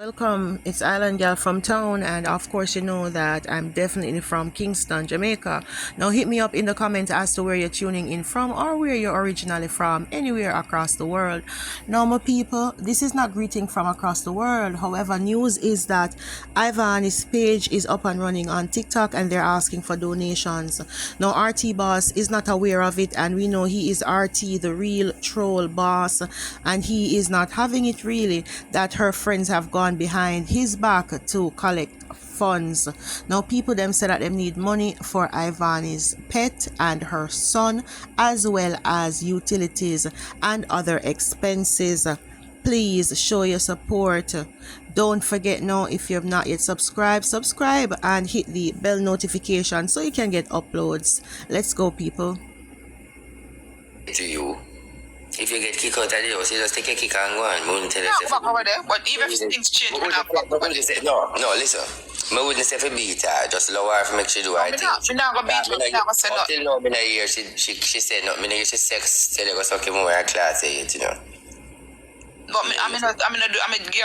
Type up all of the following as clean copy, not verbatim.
Welcome, it's Island Girl from town, and of course, you know that I'm definitely from Kingston, Jamaica. Now, hit me up in the comments as to where you're tuning in from or where you're originally from, anywhere across the world. Now, my people, this is not greeting from across the world. However, news is that Ivany's page is up and running on TikTok and they're asking for donations. Now, RT Boss is not aware of it, and we know he is RT, the real troll boss, and he is not having it really that her friends have gone behind his back to collect funds. Now people them say that they need money for Ivany's pet and her son, as well as utilities and other expenses. Please show your support. Don't forget now, if you have not yet subscribe and hit the bell notification so you can get uploads. Let's go, people. To you. If you get kicked out of the house, you just take a kick and go on. No, back over there. But even if things change, we're not back over there. No, listen. I wouldn't say for beat her. Just allow her to make she do her thing. I'm not going to beat her. I'm not going to say nothing. Until now, I hear she said nothing. I hear she sex, say they go suck him over her class, you know. But I'm give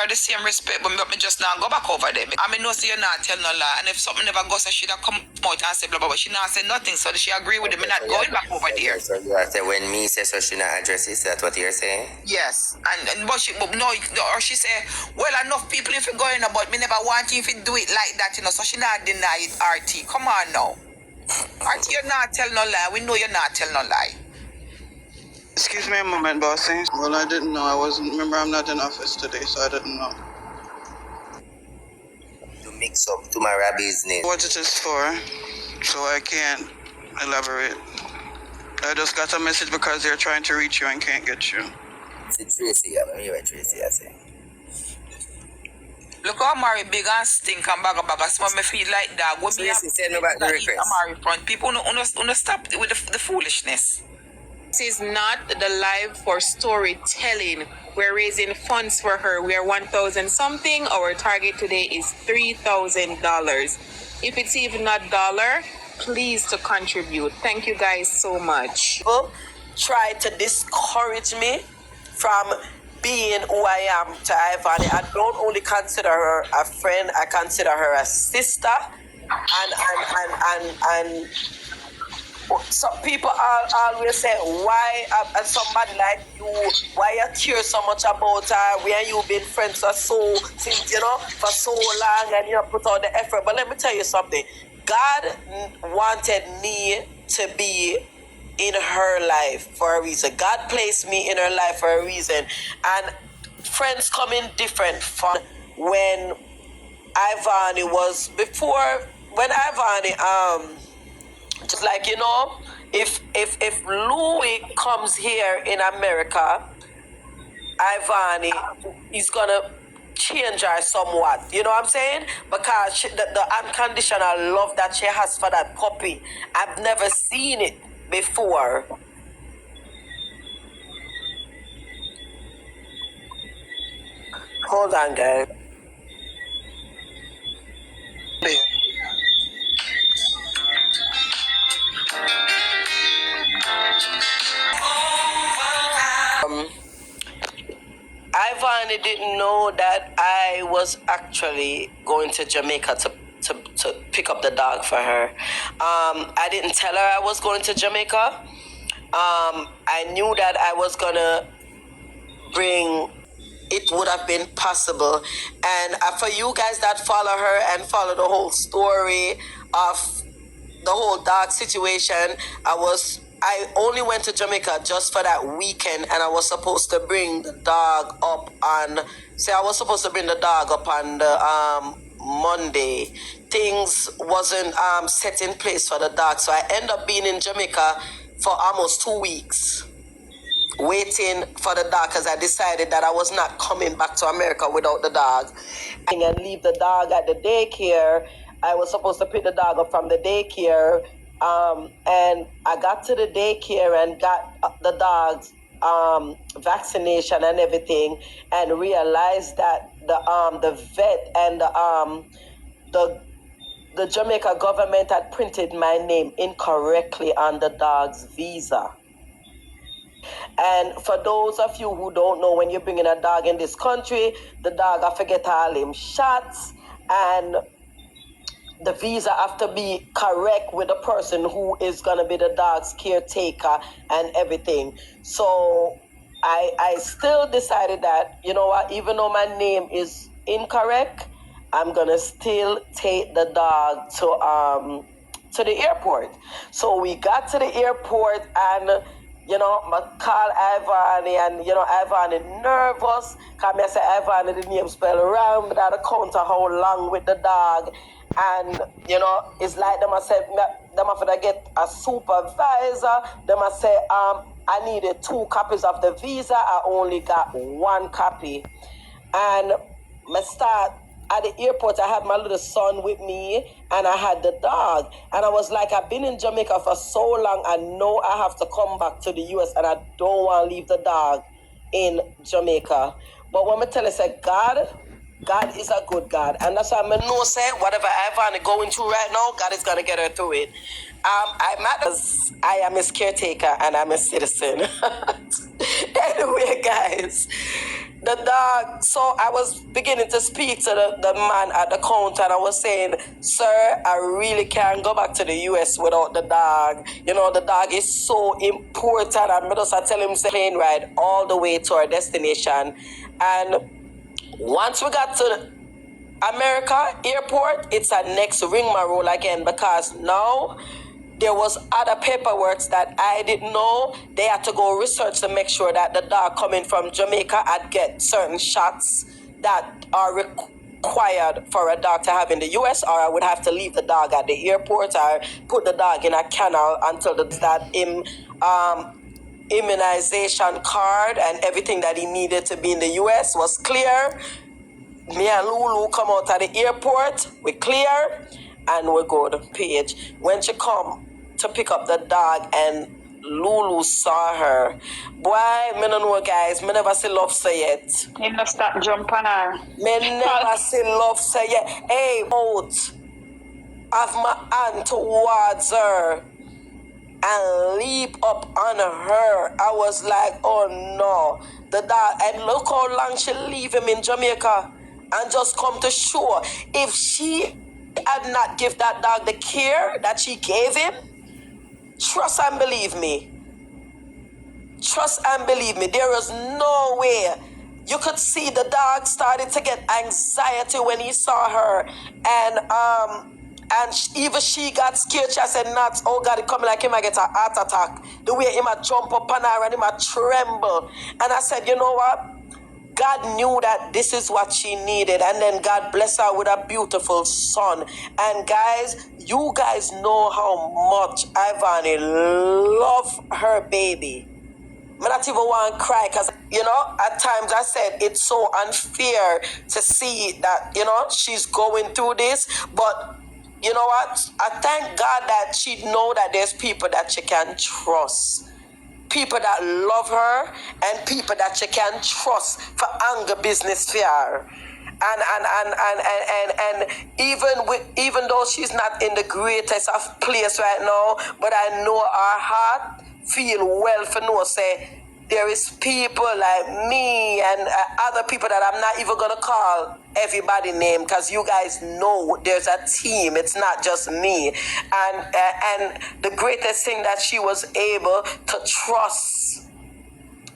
her the same respect, but me just not go back over there. I mean, no, say you're not tell no lie. And if something never goes, she'd have come out and say blah, blah, blah. She not say nothing, so she agree with it. Me not going back over there. So you are saying when me say so she not address it, that's what you're saying? Yes. But no, or she say, well, enough people if you going about me never want you if you do it like that, you know, so she not deny it, RT. Come on now. RT, you're not tell no lie. We know you're not tell no lie. Excuse me a moment, bossy. Well, I didn't know. Remember, I'm not in office today, so I didn't know. To mix up to my business. What it is for, so I can't elaborate. I just got a message because they're trying to reach you and can't get you. It's Tracy, I'm here with Tracy, I say. Look how Mary big and stink and bag so me feel like that. When Tracy, send me back the request. Mary front. People don't stop with the foolishness. This is not the live for storytelling. We're raising funds for her. We are 1,000 something. Our target today is $3,000. If it's even not dollar, please to contribute. Thank you guys so much. People try to discourage me from being who I am to Ivany. I don't only consider her a friend, I consider her a sister. And some people always say, why somebody like you, why you care so much about her, where you been friends for for so long, and you put all the effort. But let me tell you something. God wanted me to be in her life for a reason. God placed me in her life for a reason. And friends come in different from when Ivany was before. When Ivany just like, you know, if Louis comes here in America, Ivany is gonna change her somewhat. You know what I'm saying? Because the unconditional love that she has for that puppy, I've never seen it before. Hold on, guys. Ivany didn't know that I was actually going to Jamaica to pick up the dog for her. I didn't tell her I was going to Jamaica. I knew that I was gonna bring. It would have been possible. And for you guys that follow her and follow the whole story of the whole dog situation, I only went to Jamaica just for that weekend, and I was supposed to bring the dog up on the Monday. Things wasn't set in place for the dog, so I ended up being in Jamaica for almost 2 weeks, waiting for the dog, because I decided that I was not coming back to America without the dog. And leave the dog at the daycare. I was supposed to pick the dog up from the daycare. And I got to the daycare and got the dog's vaccination and everything, and realized that the vet and the Jamaica government had printed my name incorrectly on the dog's visa. And for those of you who don't know, when you're bringing a dog in this country, the dog have to get all him shots, and the visa have to be correct with the person who is going to be the dog's caretaker and everything. So I still decided that, you know what, even though my name is incorrect, I'm going to still take the dog to the airport. So we got to the airport, and you know, I call Ivany, and you know, Ivany nervous. Cause I say Ivany, the name spell around, but I count how long with the dog. And you know, it's like them I said, them have to get a supervisor. Them I say, I needed 2 copies of the visa. I only got 1 copy. And I start at the airport. I had my little son with me, and I had the dog. And I was like, I've been in Jamaica for so long, I know I have to come back to the US, and I don't want to leave the dog in Jamaica. But when I tell you, say, God is a good God. And that's why I know, say, whatever I'm going through right now, God is going to get her through it. I am his caretaker, and I'm a citizen. Anyway, guys, the dog, so I was beginning to speak to the man at the counter, and I was saying, sir, I really can't go back to the US without the dog. You know, the dog is so important. And I tell him to plane ride all the way to our destination. And once we got to America airport, it's a next rigmarole again, because now there was other paperwork that I didn't know. They had to go research to make sure that the dog coming from Jamaica had get certain shots that are required for a dog to have in the US, or I would have to leave the dog at the airport or put the dog in a kennel until that immunization card and everything that he needed to be in the US was clear. Me and Lulu come out at the airport, we clear, and we go to Paige. When she come to pick up the dog and Lulu saw her, boy, me no know, guys, me never see love say yet. You must stop jumping her. Me never see love say yet. Hey, out of my hand towards her and leap up on her. I was like, oh no. The dog, and look how long she leave him in Jamaica and just come to shore. If she had not give that dog the care that she gave him, trust and believe me. Trust and believe me. There is no way. You could see the dog started to get anxiety when he saw her, and even she got scared. She said, "Nuts, oh God, it come like him, I get a heart attack. The way him a jump up on her and him a tremble." And I said, you know what? God knew that this is what she needed, and then God bless her with a beautiful son. And guys, you guys know how much Ivany love her baby. I not even want to cry, because, you know, at times I said it's so unfair to see that, you know, she's going through this. But you know what? I thank God that she know that there's people that she can trust. People that love her and people that she can trust for anger business for her. And even though she's not in the greatest of place right now, but I know our heart feel well for no say there is people like me and other people that I'm not even gonna call everybody name, because you guys know there's a team. It's not just me. And the greatest thing that she was able to trust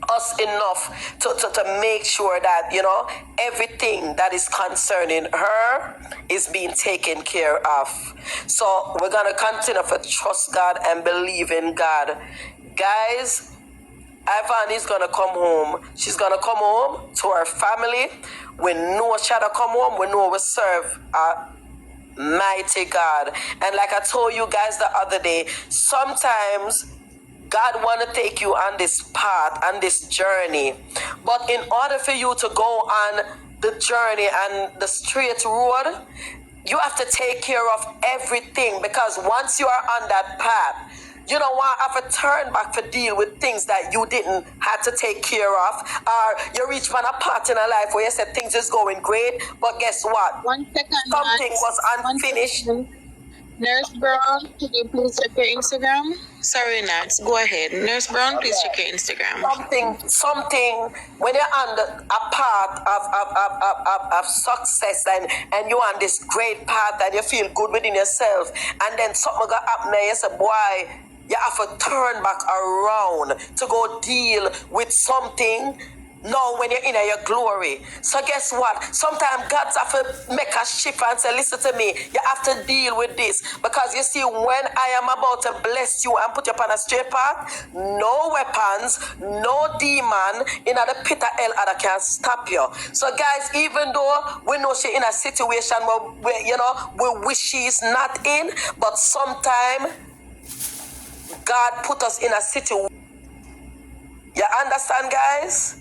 us enough to make sure that, you know, everything that is concerning her is being taken care of. So we're going to continue to trust God and believe in God. Guys, Ivany is going to come home. She's going to come home to her family. We know she to come home. We know we serve a mighty God. And like I told you guys the other day, sometimes God want to take you on this path, on this journey. But in order for you to go on the journey and the straight road, you have to take care of everything. Because once you are on that path, you don't want to have to turn back to deal with things that you didn't have to take care of. Or you reach on a part in a life where you said things is going great, but guess what? 1 second. Something was unfinished. Nurse Brown, could you please check your Instagram? Sorry, Nats. Go ahead. Nurse Brown, please check your Instagram. Something when you're under a path of success and you're on this great path and you feel good within yourself, and then something got happen and you say, boy, you have to turn back around to go deal with something. No, when you're in your glory. So guess what? Sometimes God's have to make a shift and say, listen to me, you have to deal with this. Because you see, when I am about to bless you and put you upon a straight path, no weapons, no demon in the pit of hell that can stop you. So guys, even though we know she's in a situation where we wish she's not in, but sometimes God put us in a situation. You understand, guys?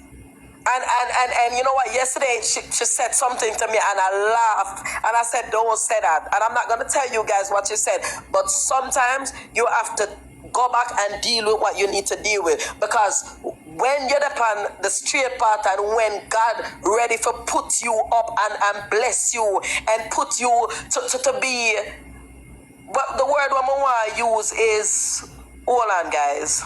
And you know what? Yesterday she said something to me and I laughed and I said, don't say that. And I'm not going to tell you guys what she said, but sometimes you have to go back and deal with what you need to deal with, because when you're upon the straight path and when God ready for put you up and bless you and put you to be, but the word I want to use is, hold on, guys,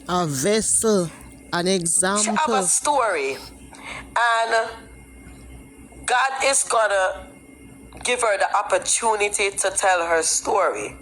a vessel. An example. She have a story, and God is gonna give her the opportunity to tell her story.